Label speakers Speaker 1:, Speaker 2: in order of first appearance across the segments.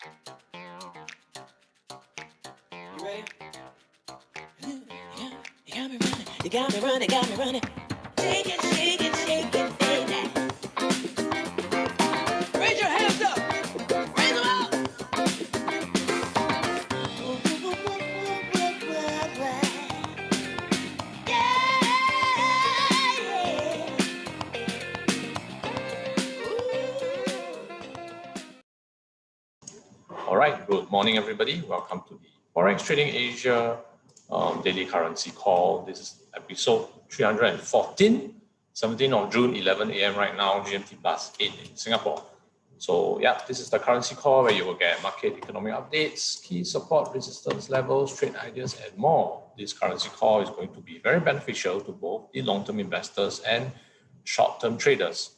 Speaker 1: You ready? You got me running, you got me running, got me running. Shake it, shake it, shake it, baby. Raise your hands up, raise them up.
Speaker 2: All right, good morning, everybody. Welcome to the Forex Trading Asia Daily Currency Call. This is episode 314, 17th of June, 11 a.m. right now, GMT plus 8 in Singapore. So yeah, this is the currency call where you will get market economic updates, key support, resistance levels, trade ideas, and more. This currency call is going to be very beneficial to both the long-term investors and short-term traders.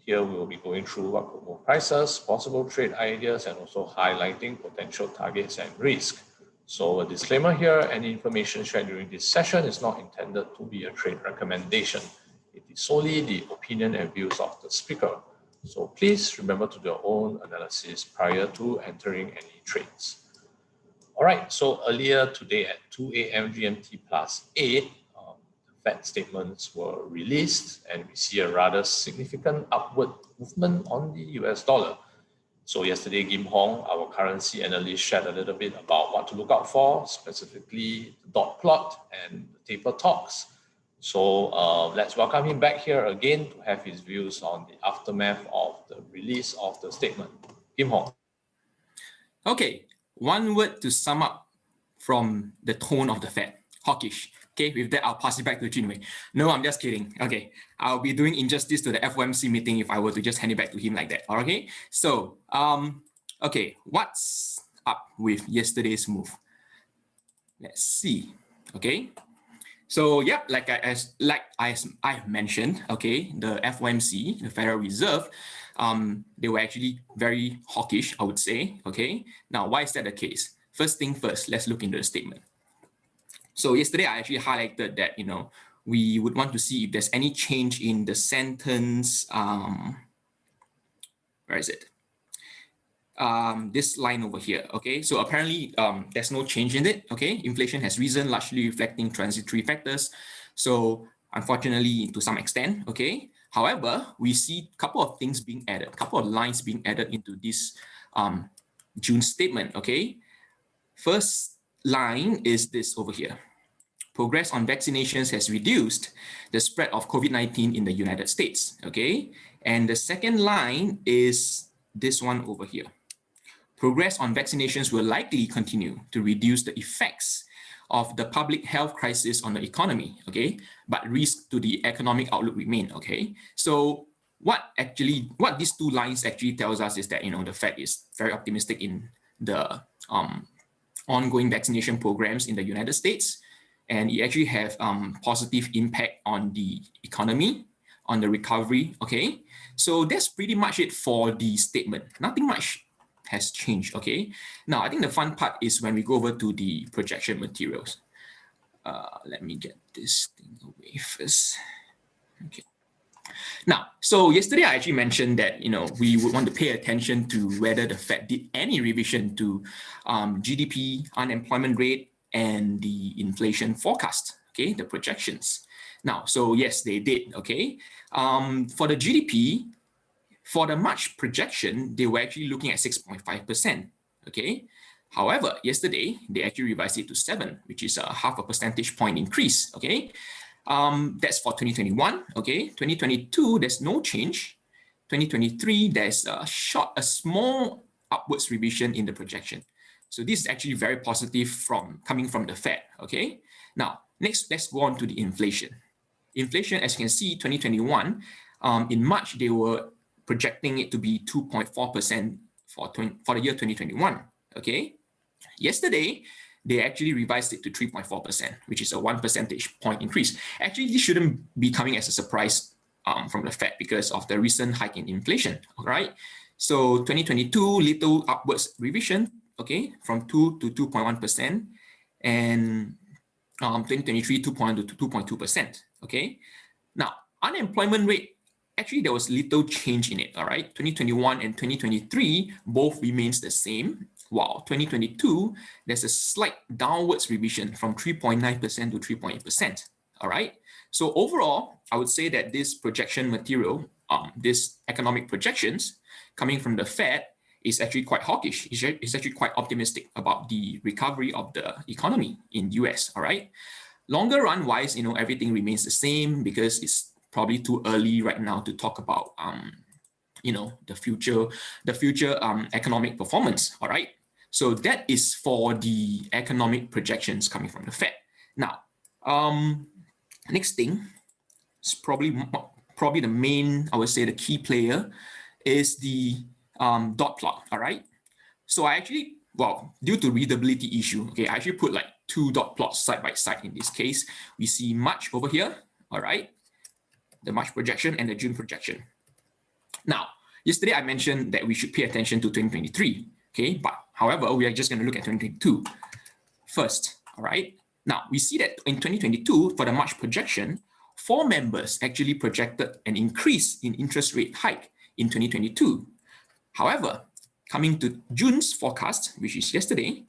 Speaker 2: Here we will be going through what could move prices, possible trade ideas, and also highlighting potential targets and risk. So a disclaimer here, any information shared during this session is not intended to be a trade recommendation. It is solely the opinion and views of the speaker. So please remember to do your own analysis prior to entering any trades. All right, so earlier today at 2 a.m. GMT plus 8, Fed statements were released, and we see a rather significant upward movement on the US dollar. So yesterday, Kim Hong, our currency analyst, shared a little bit about what to look out for, specifically the dot plot and the taper talks. So let's welcome him back here again to have his views on the aftermath of the release of the statement. Kim Hong.
Speaker 3: Okay, one word to sum up from the tone of the Fed, hawkish. Okay, with that, I'll pass it back to Jinwei. No, I'm just kidding. Okay, I'll be doing injustice to the FOMC meeting if I were to just hand it back to him like that. Okay, so, okay, what's up with yesterday's move? Let's see. Okay, so yeah, like I've mentioned, okay, the FOMC, the Federal Reserve, they were actually very hawkish, I would say. Okay, now why is that the case? First thing first, let's look into the statement. So yesterday, I actually highlighted that, we would want to see if there's any change in the sentence. Where is it? This line over here. Okay, so apparently there's no change in it. Okay, inflation has risen, largely reflecting transitory factors. So unfortunately, to some extent. Okay, however, we see a couple of things being added, a couple of lines being added into this June statement. Okay, first line is this over here. Progress on vaccinations has reduced the spread of COVID-19 in the United States, okay? And the second line is this one over here. Progress on vaccinations will likely continue to reduce the effects of the public health crisis on the economy, okay? But risks to the economic outlook remain, okay? So what these two lines actually tells us is that, the Fed is very optimistic in the ongoing vaccination programs in the United States, and it actually have positive impact on the economy, on the recovery, okay? So that's pretty much it for the statement. Nothing much has changed, okay? Now, I think the fun part is when we go over to the projection materials. Let me get this thing away first. Okay. Now, so yesterday I actually mentioned that, we would want to pay attention to whether the Fed did any revision to GDP, unemployment rate, and the inflation forecast, okay, the projections. Now, so yes, they did, okay. For the GDP, for the March projection, they were actually looking at 6.5%, okay. However, yesterday, they actually revised it to 7, which is a half a percentage point increase, okay. That's for 2021, okay. 2022, there's no change. 2023, there's a small upwards revision in the projection. So this is actually very positive coming from the Fed, okay? Now, next, let's go on to the inflation. Inflation, as you can see, 2021, in March, they were projecting it to be 2.4% for the year 2021, okay? Yesterday, they actually revised it to 3.4%, which is a 1 percentage point increase. Actually, this shouldn't be coming as a surprise from the Fed because of the recent hike in inflation, all right? So 2022, little upwards revision, okay, from 2 to 2.1%, and 2023, 2.1 to 2.2%, okay? Now, unemployment rate actually there was little change in it, all right? 2021 and 2023 both remains the same, while 2022, there's a slight downwards revision from 3.9% to 3.8%, all right? So overall, I would say that this projection material, this economic projections coming from the Fed is actually quite hawkish. It's actually quite optimistic about the recovery of the economy in US, all right? Longer run wise, everything remains the same because it's probably too early right now to talk about, the future economic performance, all right? So that is for the economic projections coming from the Fed. Now, next thing is probably the main, I would say the key player is the dot plot, all right? So I actually, due to readability issue, okay, I actually put like 2 dot plots side by side in this case. We see March over here, all right? The March projection and the June projection. Now, yesterday I mentioned that we should pay attention to 2023, okay? But however, we are just going to look at 2022 first, all right? Now, we see that in 2022, for the March projection, 4 members actually projected an increase in interest rate hike in 2022. However, coming to June's forecast, which is yesterday,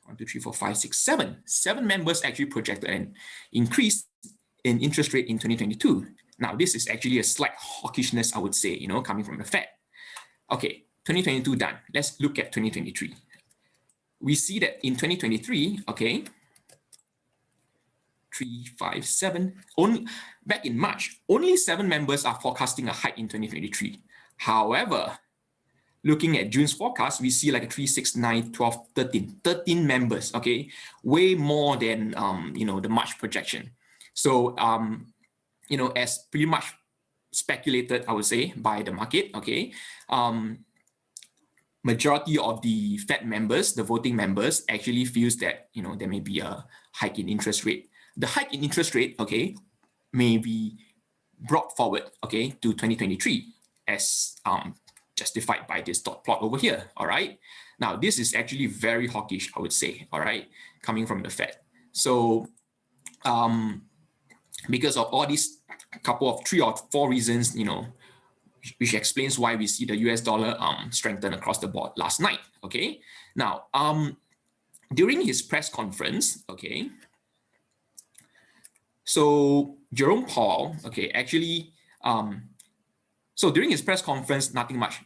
Speaker 3: 1, 2, 3, 4, 5, 6, 7. 7 members actually projected an increase in interest rate in 2022. Now, this is actually a slight hawkishness, I would say, coming from the Fed. Okay, 2022 done. Let's look at 2023. We see that in 2023, okay, 3, 5, 7, only back in March, only 7 members are forecasting a hike in 2023. However, looking at June's forecast, we see like a 3, 6, 9, 12, 13 members, okay? Way more than, the March projection. So, as pretty much speculated, I would say, by the market, okay? Majority of the Fed members, the voting members, actually feels that, there may be a hike in interest rate. The hike in interest rate, okay, may be brought forward, okay, to 2023 as justified by this dot plot over here, all right? Now, this is actually very hawkish, I would say, all right, coming from the Fed. So, because of all these couple of 3 or 4 reasons, which explains why we see the US dollar strengthen across the board last night, okay? Now, during his press conference, okay, so Jerome Powell, okay, actually, so during his press conference, nothing much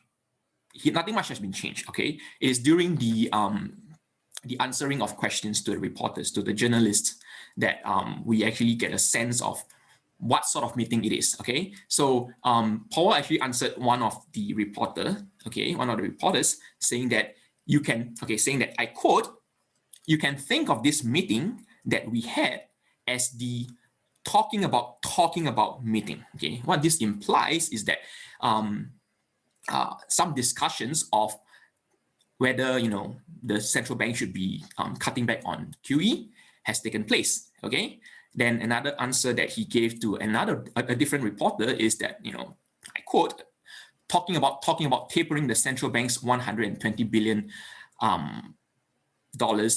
Speaker 3: has been changed, okay? It is during the answering of questions to the reporters, to the journalists, that we actually get a sense of what sort of meeting it is, okay? So Powell actually answered one of the reporters, saying that saying that, I quote, "You can think of this meeting that we had as the talking about meeting," okay? What this implies is that some discussions of whether, the central bank should be cutting back on QE has taken place, okay? Then another answer that he gave to a different reporter is that, I quote, talking about tapering the central bank's $120 billion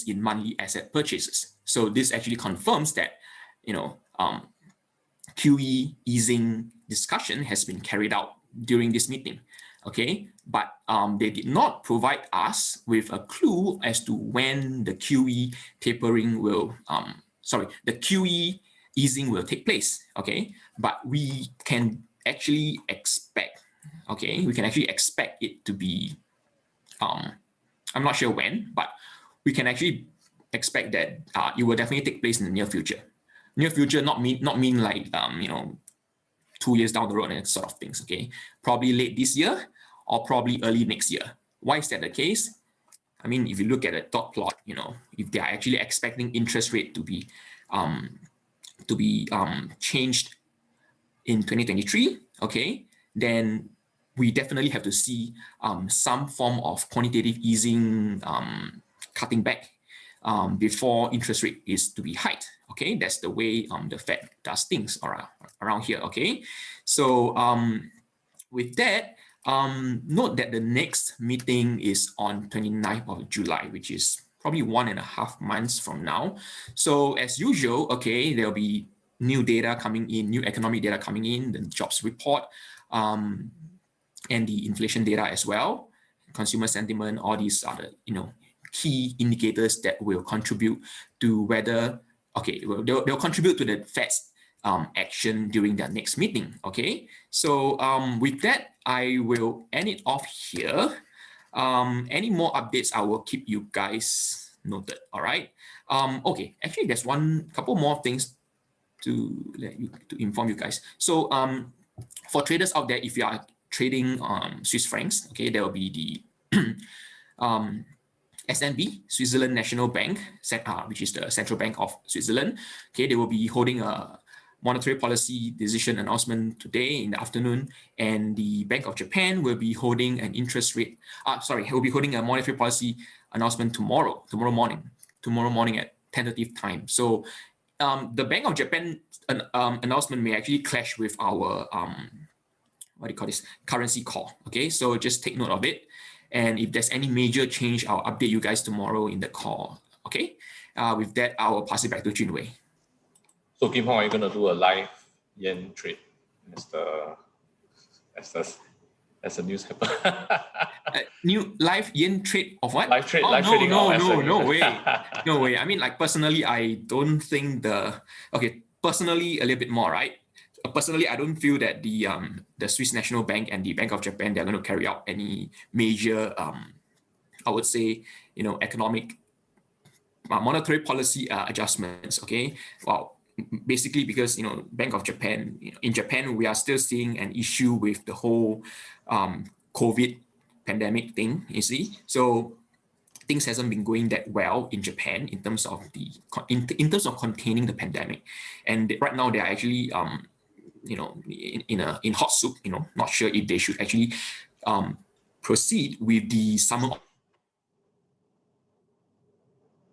Speaker 3: in monthly asset purchases. So this actually confirms that, QE easing discussion has been carried out during this meeting, okay? But they did not provide us with a clue as to when the QE tapering will, the QE easing will take place, okay? But we can actually expect, okay? We can actually expect it to be, I'm not sure when, but we can actually expect that it will definitely take place in the near future. Near future, not mean like, 2 years down the road and sort of things, okay? Probably late this year or probably early next year. Why is that the case? I mean, if you look at a dot plot, if they are actually expecting interest rate to be changed in 2023, okay, then we definitely have to see some form of quantitative easing, cutting back before interest rate is to be hiked. Okay, that's the way the Fed does things around here. Okay, so with that, note that the next meeting is on 29th of July, which is probably 1.5 months from now. So as usual, okay, there'll be new data coming in, new economic data coming in, the jobs report, and the inflation data as well, consumer sentiment, all these are the, key indicators that will contribute to whether, okay, they'll contribute to the Fed's action during their next meeting. Okay, so with that, I will end it off here. Any more updates, I will keep you guys noted. All right. Okay, actually, there's couple more things to inform you guys. So for traders out there, if you are trading Swiss francs, okay, there will be the SNB, Switzerland National Bank, which is the central bank of Switzerland. Okay, they will be holding a monetary policy decision announcement today in the afternoon, and the Bank of Japan will be holding an interest rate. Will be holding a monetary policy announcement tomorrow morning at tentative time. So the Bank of Japan announcement may actually clash with our currency call. Okay, so just take note of it. And if there's any major change, I'll update you guys tomorrow in the call. Okay. With that, I will pass it back to Junwei.
Speaker 2: So Kim Hong, are you going to do a live yen trade as a newspaper?
Speaker 3: New live yen trade of what?
Speaker 2: Live trading.
Speaker 3: No way. I mean, like, personally, I don't think personally a little bit more, right? Personally, I don't feel that the Swiss National Bank and the Bank of Japan, they're going to carry out any major, I would say, economic monetary policy adjustments. Okay, well, basically because Bank of Japan, in Japan, we are still seeing an issue with the whole COVID pandemic thing. You see, so things hasn't been going that well in Japan in terms of in terms of containing the pandemic, and right now they are actually in hot soup, not sure if they should actually proceed with the summer.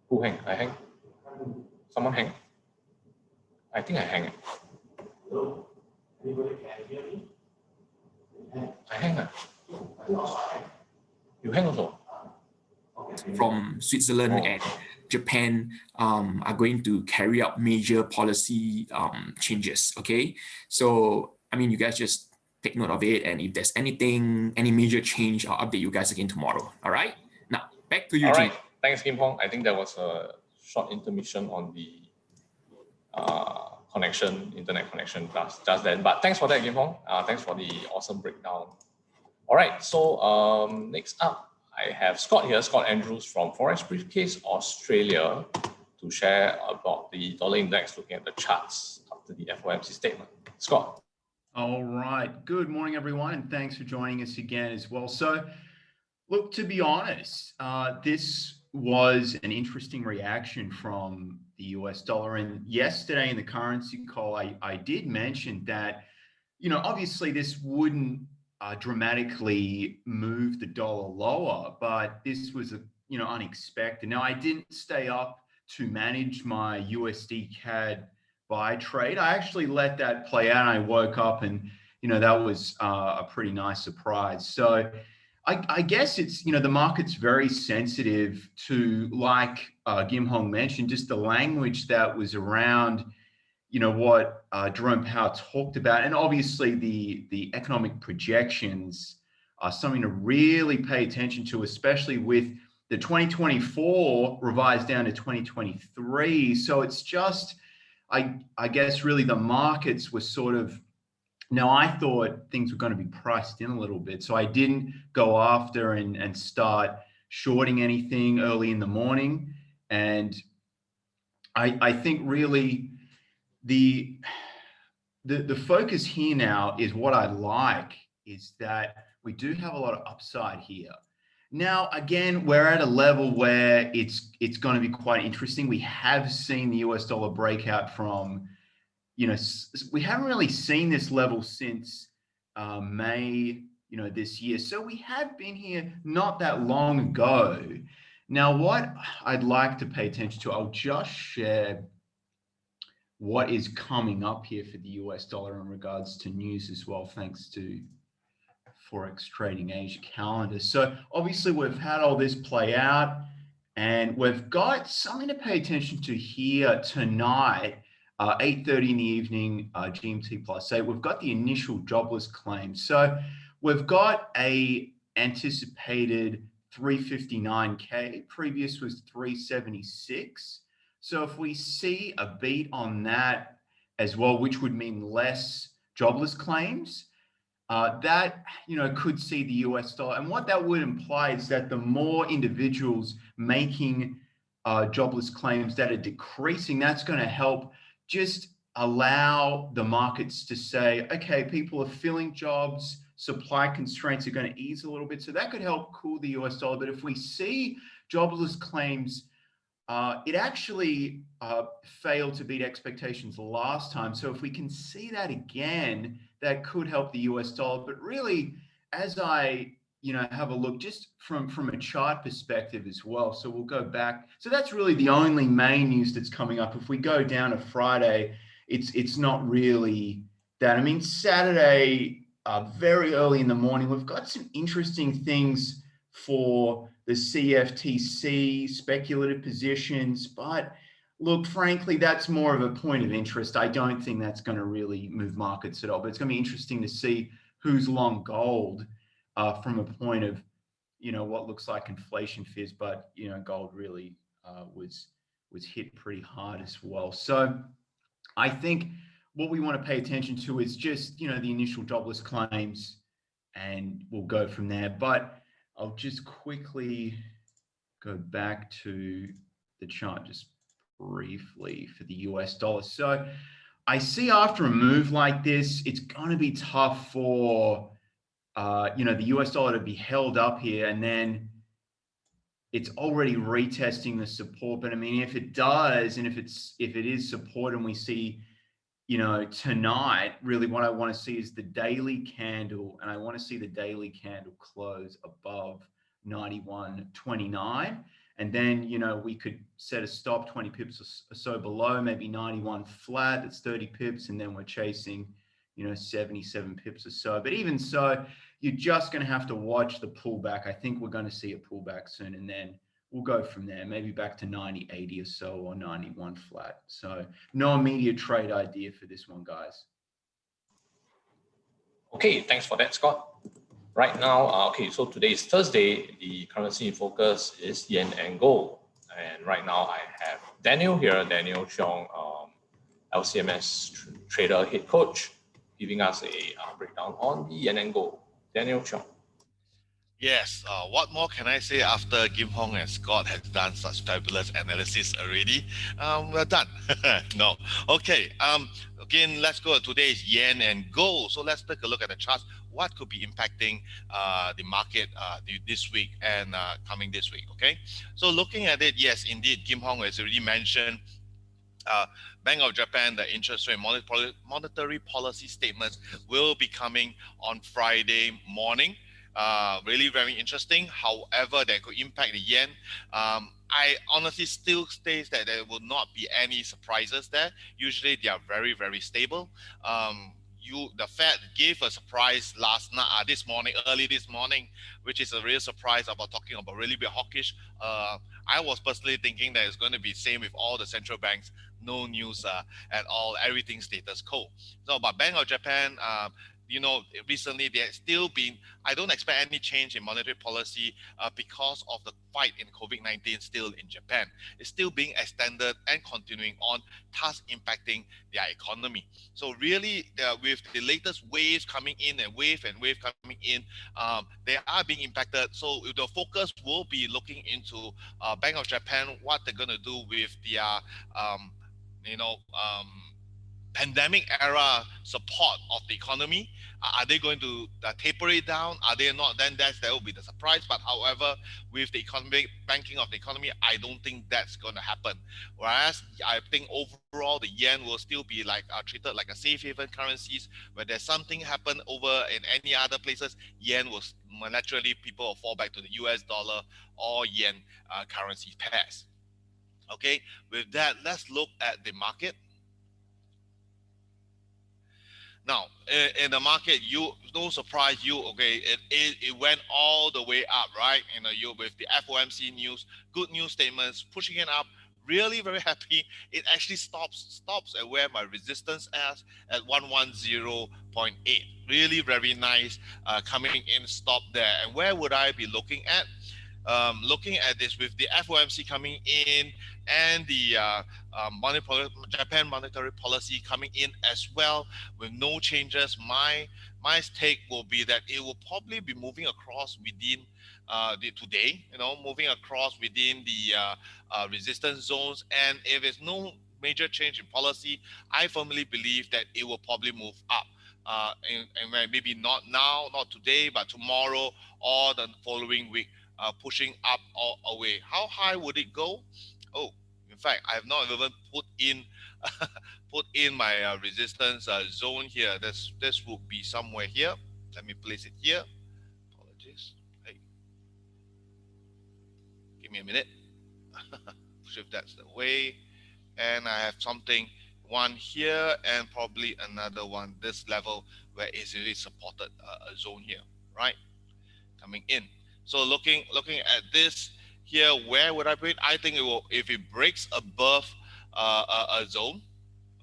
Speaker 2: Who hang? I hang? Someone hang? I think I hang.
Speaker 4: Hello? Anybody can hear me?
Speaker 2: I hang. You hang also?
Speaker 3: From Switzerland and Japan are going to carry out major policy changes. Okay, so I mean, you guys just take note of it, and if there's any major change, I'll update you guys again tomorrow. All right, now back to you.
Speaker 2: All right, thanks, Kim Hong. I think there was a short intermission on the internet connection just then, but thanks for that, Kim Hong. Thanks for the awesome breakdown. All right, so next up, I have Scott here, Scott Andrews from Forex Briefcase Australia, to share about the dollar index, looking at the charts after the FOMC statement. Scott.
Speaker 5: All right. Good morning, everyone, and thanks for joining us again as well. So, look, to be honest, this was an interesting reaction from the US dollar. And yesterday in the currency call, I did mention that, obviously this wouldn't dramatically move the dollar lower, but this was unexpected. Now, I didn't stay up to manage my USD CAD buy trade. I actually let that play out. I woke up and that was a pretty nice surprise. So I guess it's the market's very sensitive to, like Kim Hong mentioned, just the language that was around what Jerome Powell talked about. And obviously the economic projections are something to really pay attention to, especially with the 2024 revised down to 2023. So it's just, I guess really the markets were sort of, now I thought things were going to be priced in a little bit. So I didn't go after and start shorting anything early in the morning. And I think really, the focus here now is what I like is that we do have a lot of upside here. Now, again, we're at a level where it's going to be quite interesting. We have seen the US dollar breakout from, we haven't really seen this level since May, this year. So we have been here not that long ago. Now, what I'd like to pay attention to, I'll just share what is coming up here for the US dollar in regards to news as well, thanks to Forex Trading Asia calendar. So obviously we've had all this play out, and we've got something to pay attention to here tonight. 8:30 in the evening, GMT plus 8. We've got the initial jobless claims. So we've got a anticipated 359K. Previous was 376. So if we see a beat on that as well, which would mean less jobless claims, that could see the US dollar. And what that would imply is that the more individuals making jobless claims that are decreasing, that's going to help just allow the markets to say, okay, people are filling jobs, supply constraints are going to ease a little bit. So that could help cool the US dollar. But if we see jobless claims, it actually failed to beat expectations last time. So if we can see that again, that could help the US dollar. But really, as I have a look just from a chart perspective as well. So we'll go back. So that's really the only main news that's coming up. If we go down to Friday, it's not really that. I mean, Saturday, very early in the morning, we've got some interesting things for the CFTC, speculative positions. But look, frankly, that's more of a point of interest. I don't think that's going to really move markets at all. But it's going to be interesting to see who's long gold from a point of, what looks like inflation fears. But, gold really was hit pretty hard as well. So I think what we want to pay attention to is just, the initial jobless claims, and we'll go from there. But I'll just quickly go back to the chart just briefly for the US dollar. So I see after a move like this, it's going to be tough for, the US dollar to be held up here, and then it's already retesting the support. But I mean, if it does, and if it is support, and we see, tonight, really what I want to see is the daily candle, and I want to see the daily candle close above 91.29. And then, we could set a stop 20 pips or so below, maybe 91 flat, that's 30 pips. And then we're chasing, 77 pips or so. But even so, you're just going to have to watch the pullback. I think we're going to see a pullback soon. And then we'll go from there, maybe back to 90.80 or so, or 91 flat. So no immediate trade idea for this one, guys.
Speaker 2: Okay, thanks for that, Scott. Right now, so today is Thursday. The currency in focus is yen and gold. And right now I have Daniel here, Daniel Cheong, LCMS trader head coach, giving us a breakdown on the yen and gold. Daniel Cheong.
Speaker 6: Yes, what more can I say after Kim Hong and Scott has done such fabulous analysis already? We're done. No. Okay. Again, let's go. Today's yen and gold. So let's take a look at the charts. What could be impacting the market this week and coming this week? Okay. So looking at it, yes, indeed, Kim Hong has already mentioned Bank of Japan, the interest rate monetary policy statements will be coming on Friday morning. Really very interesting. However, that could impact the yen. I honestly still state that there will not be any surprises there. Usually they are very, very stable. The Fed gave a surprise early this morning, which is a real surprise about talking about really bit hawkish. I was personally thinking that it's going to be same with all the central banks. No news at all. Everything status quo. So, but Bank of Japan, recently there has still been, I don't expect any change in monetary policy because of the fight in COVID-19 still in Japan. It's still being extended and continuing on, thus impacting their economy. So really, with the latest waves coming in and wave coming in, they are being impacted. So the focus will be looking into Bank of Japan, what they're going to do with their, pandemic era support of the economy. Are they going to taper it down? Are they not? Then that will be the surprise. But however, with the economic banking of the economy, I don't think that's going to happen. Whereas I think overall the yen will still be treated like a safe haven currencies. Where there's something happen over in any other places, yen will naturally people will fall back to the US dollar or yen currency pairs. Okay, with that, let's look at the market. Now, in the market, no surprise, it went all the way up, right? You with the FOMC news, good news statements, pushing it up, really very happy. It actually stops at where my resistance is at 110.8. Really very nice coming in stop there. And where would I be looking at? Looking at this with the FOMC coming in and the Japan monetary policy coming in as well with no changes, my take will be that it will probably be moving across within the today, moving across within the resistance zones. And if there's no major change in policy, I firmly believe that it will probably move up. And maybe not now, not today, but tomorrow or the following week, pushing up or away. How high would it go? Oh, in fact, I have not even put in put in my resistance zone here. This will be somewhere here. Let me place it here. Apologies. Hey, give me a minute. If that's the way. And I have something, one here and probably another one this level where it's really supported a zone here, right? Coming in. So looking at this here, where would I put it? I think it will, if it breaks above a zone,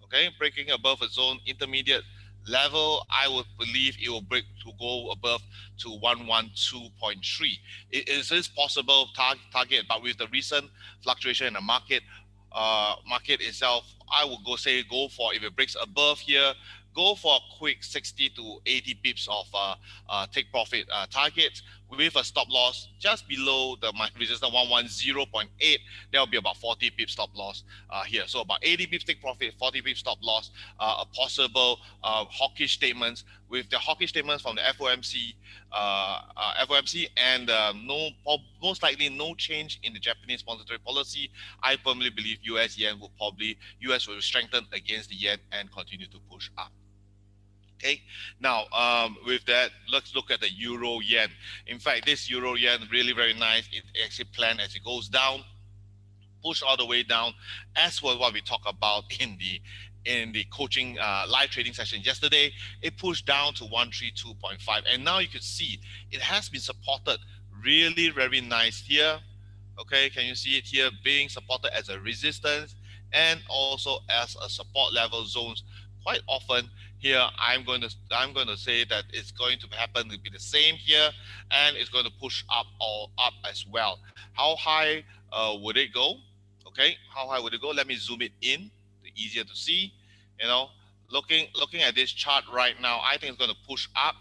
Speaker 6: okay, breaking above a zone intermediate level, I would believe it will break to go above to 112.3. It is possible target, but with the recent fluctuation in the market itself, I would go for, if it breaks above here, go for a quick 60 to 80 pips of take profit target with a stop loss just below the my resistance 110.8. There will be about 40 pips stop loss here. So about 80 pips take profit, 40 pips stop loss. A possible hawkish statements with the hawkish statements from the FOMC and most likely no change in the Japanese monetary policy. I firmly believe US will strengthen against the yen and continue to push up. Okay, now with that, let's look at the euro yen. In fact, this euro yen really very nice. It actually planned as it goes down, push all the way down, as was what we talked about in the coaching live trading session yesterday. It pushed down to 132.5, and now you can see it has been supported really very nice here. Okay, can you see it here being supported as a resistance and also as a support level zones quite often here. I'm going to say that it's going to happen to be the same here, and it's going to push up or up as well. How high would it go? Okay, how high would it go? Let me zoom it in, easier to see. Looking at this chart right now, I think it's going to push up.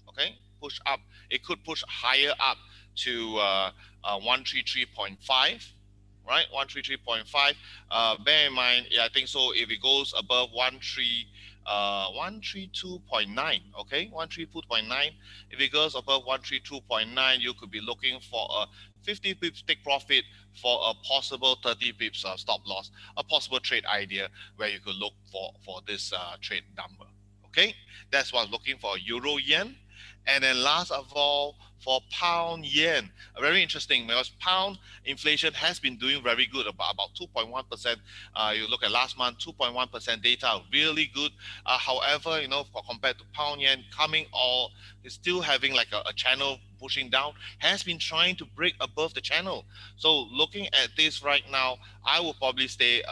Speaker 6: Okay, push up. It could push higher up to 133.5, right? 133.5. Bear in mind, yeah, I think so. If it goes above 132.9, okay, 132.9. If it goes above 132.9, you could be looking for a 50 pips take profit for a possible 30 pips stop loss, a possible trade idea where you could look for this trade number. Okay, that's what I'm looking for. Euro yen. And then last of all, for pound yen, very interesting because pound inflation has been doing very good, about 2.1%. You look at last month, 2.1% data, really good. However, compared to pound yen coming all, is still having like a channel pushing down, has been trying to break above the channel. So looking at this right now, I will probably stay,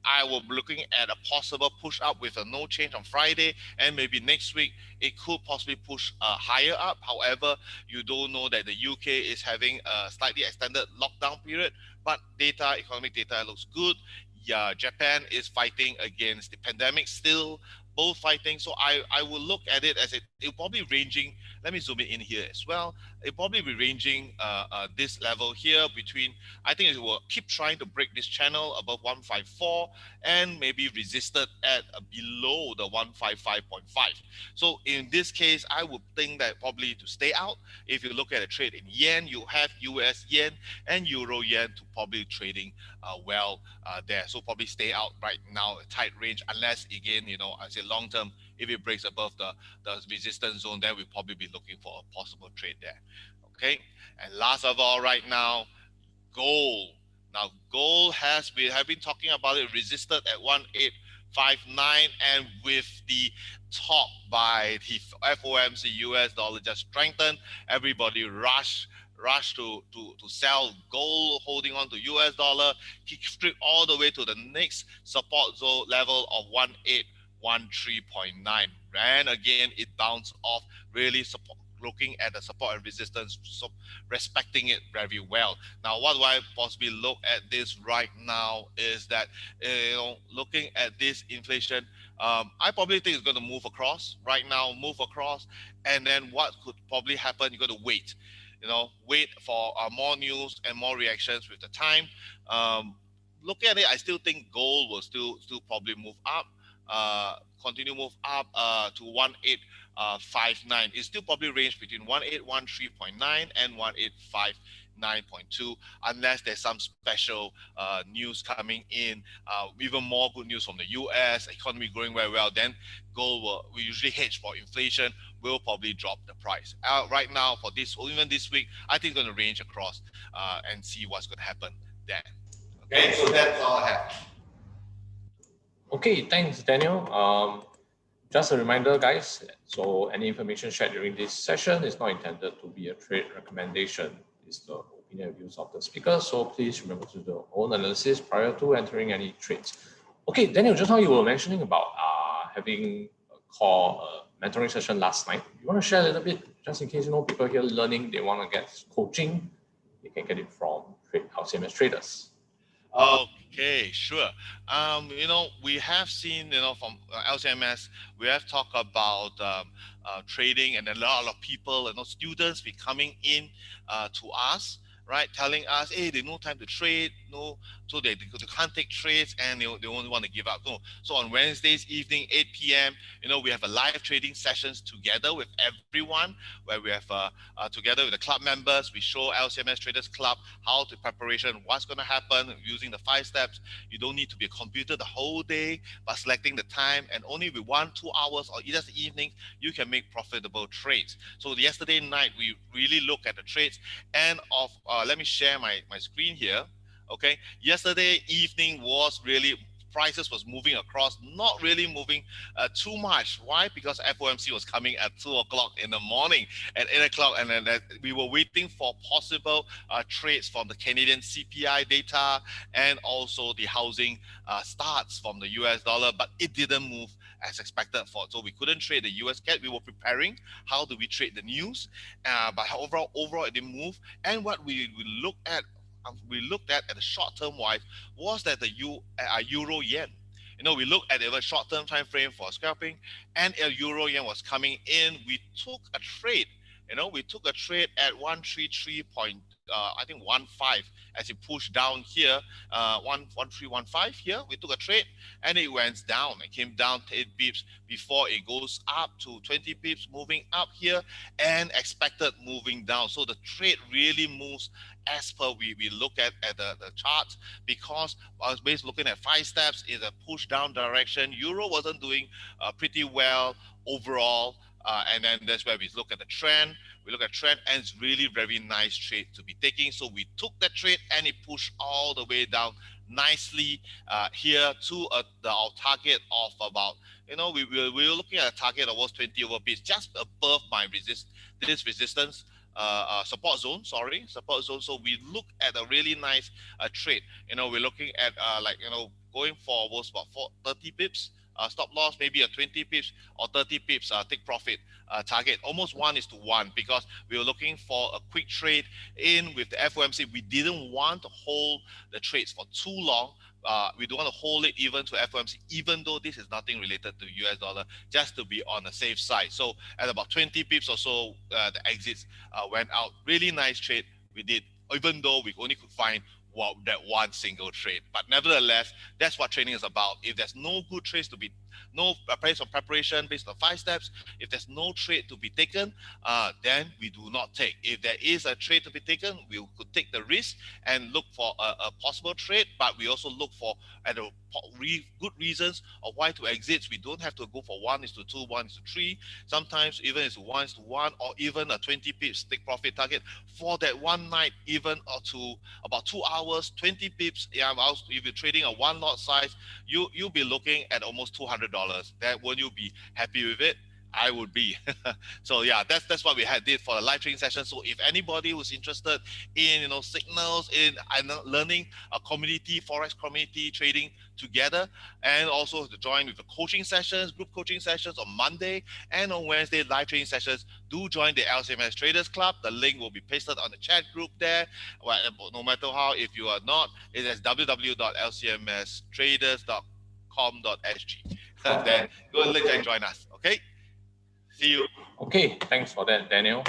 Speaker 6: I will be looking at a possible push up with a no change on Friday, and maybe next week it could possibly push higher up. However, you don't know that the UK is having a slightly extended lockdown period, but economic data looks good. Yeah, Japan is fighting against the pandemic still, both fighting. So I will look at it as it'll probably ranging. Let me zoom it in here as well. It'll probably be ranging this level here between, I think it will keep trying to break this channel above 154 and maybe resisted at below the 155.5. So in this case, I would think that probably to stay out. If you look at a trade in yen, you have US yen and euro yen to probably trading there. So probably stay out right now, a tight range, unless again, I say long term, if it breaks above the resistance zone, then we'll probably be looking for a possible trade there. Okay, and last of all, right now, gold. Now, gold have been talking about it, resisted at and with the talk by the FOMC US dollar just strengthened, everybody rush to sell gold, holding on to US dollar, kick strip all the way to the next support zone level of 1813.9. And again, it bounced off, really support, looking at the support and resistance, so respecting it very well. Now, what do I possibly look at this right now is that, looking at this inflation, I probably think it's going to move across right now, and then what could probably happen? You got to wait, wait for more news and more reactions with the time. Looking at it, I still think gold will still probably move up, continue move up to 1859. It's still probably range between 1813.9 and 1859.2, unless there's some special news coming in, even more good news from the US economy growing very well. Then gold we usually hedge for inflation, will probably drop the price. Right now, for this, or even this week, I think it's going to range across and see what's going to happen then. Okay, so that's all I have.
Speaker 2: Okay, thanks, Daniel. Just a reminder, guys, so any information shared during this session is not intended to be a trade recommendation. It's the opinion and views of the speaker, so please remember to do your own analysis prior to entering any trades. Okay, Daniel, just now you were mentioning about having a mentoring session last night. You want to share a little bit, just in case people here learning, they want to get coaching, they can get it from LCMS traders.
Speaker 6: Okay, sure. We have seen, from LCMS, we have talked about trading, and a lot of people, students be coming in to us, right, telling us, hey, they no time to trade, so they can't take trades, and they only want to give up. So on Wednesdays evening, 8 p.m., we have a live trading sessions together with everyone, where we have together with the club members, we show LCMS Traders Club how to preparation, what's going to happen using the 5 steps. You don't need to be a computer the whole day, but selecting the time, and only with 1-2 hours or either the evening, you can make profitable trades. So yesterday night, we really look at the trades, and let me share my screen here. Okay, yesterday evening was really, prices was moving across, not really moving too much. Why? Because FOMC was coming at 2 o'clock in the morning, at 8 o'clock, and then we were waiting for possible trades from the Canadian CPI data and also the housing starts from the US dollar, but it didn't move as expected so we couldn't trade the US CAD. We were preparing how do we trade the news, but overall it didn't move. And what we looked at the short-term wise was that the euro yen. We looked at the short-term time frame for scalping, and a euro yen was coming in. We took a trade. We took a trade at 133.15 as it pushed down here, 11315 here. We took a trade, and it went down. It came down 10 pips before it goes up to 20 pips, moving up here, and expected moving down. So the trade really moves as per we look at the chart, because I was basically looking at 5 steps is a push down direction. Euro wasn't doing pretty well overall, and then that's where we look at the trend. We look at trend, and it's really very nice trade to be taking. So we took that trade, and it pushed all the way down nicely here to our target of about, we were looking at a target of almost 20 over pips, just above this resistance support zone. So we look at a really nice trade. We're looking at going for almost about 30 pips. Stop loss, maybe a 20 pips or 30 pips take profit target, almost 1:1, because we were looking for a quick trade in with the FOMC. We didn't want to hold the trades for too long. We don't want to hold it even to FOMC, even though this is nothing related to US dollar, just to be on the safe side. So at about 20 pips or so, the exits went out. Really nice trade we did, even though we only could find that one single trade. But nevertheless, that's what trading is about. If there's no good trades to be no based on preparation, based on 5 steps, if there's no trade to be taken, then we do not take. If there is a trade to be taken, we could take the risk and look for a possible trade, but we also look for good reasons of why to exit. We don't have to go for 1:2, 1:3. Sometimes even it's 1:1, or even a 20 pips take profit target for that one night, even or to about 2 hours, 20 pips. Yeah, if you're trading a one lot size, you'll be looking at almost $200. That won't you be happy with it? I would be. So yeah, that's what we did for the live training session. So if anybody who's interested in signals, in learning a community, forex community trading together, and also to join with the coaching sessions, group coaching sessions on Monday and on Wednesday, live training sessions, do join the LCMS Traders Club. The link will be pasted on the chat group there. Well, no matter how, if you are not, it is www.lcmstraders.com.sg. Then go and join us. Okay. See you.
Speaker 2: Okay, thanks for that, Daniel.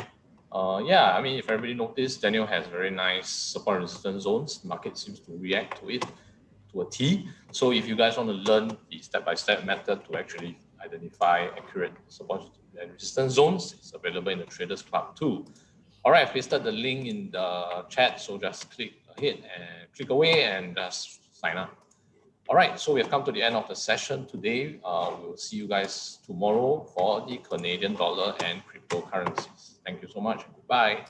Speaker 2: Yeah, I mean, if everybody noticed, Daniel has very nice support and resistance zones. The market seems to react to it to a T. So if you guys want to learn the step-by-step method to actually identify accurate support and resistance zones, it's available in the Traders Club too. All right, I pasted the link in the chat, so just click ahead and click away and just sign up. All right, so we have come to the end of the session today. We'll see you guys tomorrow for the Canadian dollar and cryptocurrencies. Thank you so much. Goodbye.